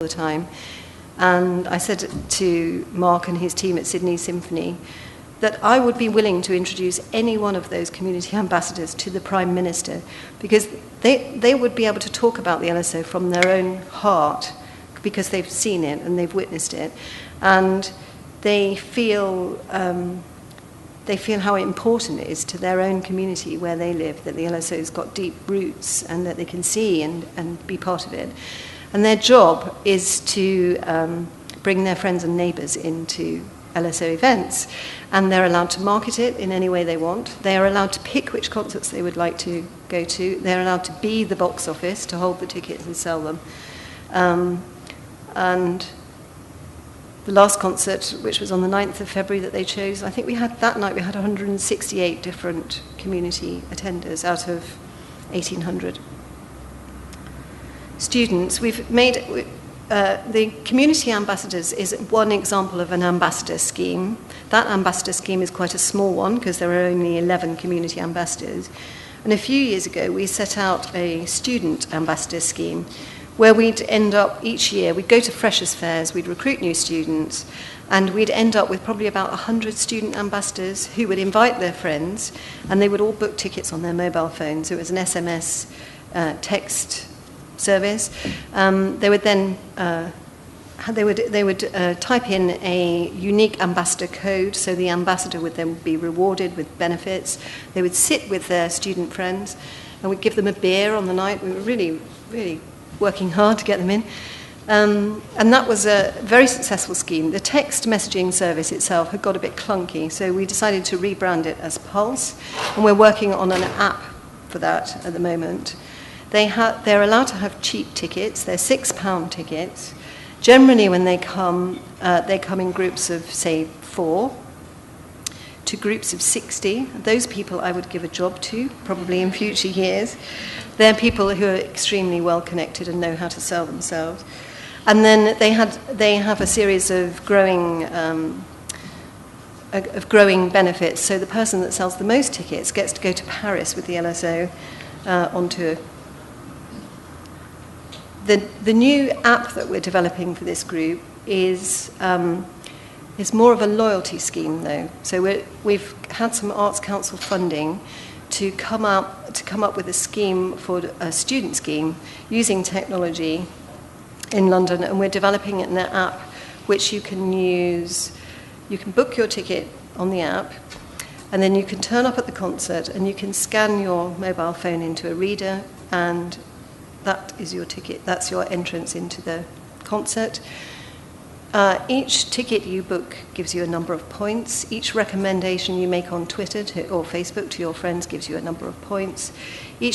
the time. And I said to Mark and his team at Sydney Symphony that I would be willing to introduce any one of those community ambassadors to the Prime Minister, because they would be able to talk about the LSO from their own heart, because they've seen it and they've witnessed it, and they feel how important it is to their own community where they live, that the LSO's got deep roots and that they can see and be part of it. And their job is to bring their friends and neighbours into LSO events, and they're allowed to market it in any way they want. They are allowed to pick which concerts they would like to go to. They're allowed to be the box office, to hold the tickets and sell them. And the last concert, which was on the 9th of February that they chose, I think that night we had 168 different community attenders out of 1,800. Students, we've made, the community ambassadors is one example of an ambassador scheme. That ambassador scheme is quite a small one because there are only 11 community ambassadors. And a few years ago we set out a student ambassador scheme where we'd end up each year, we'd go to Freshers' Fairs, we'd recruit new students, and we'd end up with probably about 100 student ambassadors who would invite their friends, and they would all book tickets on their mobile phones. So it was an SMS text service. They would then they would type in a unique ambassador code, so the ambassador would then be rewarded with benefits. They would sit with their student friends, and we'd give them a beer on the night. We were really, really working hard to get them in. And that was a very successful scheme. The text messaging service itself had got a bit clunky, so we decided to rebrand it as Pulse, and we're working on an app for that at the moment. They're allowed to have cheap tickets. They're £6 tickets. Generally, when they come in groups of, say, 4 to groups of 60. Those people I would give a job to, probably in future years. They're people who are extremely well connected and know how to sell themselves. And then they have a series of growing benefits. So the person that sells the most tickets gets to go to Paris with the LSO on tour. The new app that we're developing for this group is more of a loyalty scheme, though. So we've had some Arts Council funding to come up with a scheme for a student scheme using technology in London, and we're developing an app which you can use. You can book your ticket on the app, and then you can turn up at the concert and you can scan your mobile phone into a reader, and that is your ticket. That's your entrance into the concert. Each ticket you book gives you a number of points. Each recommendation you make on Twitter or Facebook to your friends gives you a number of points. Each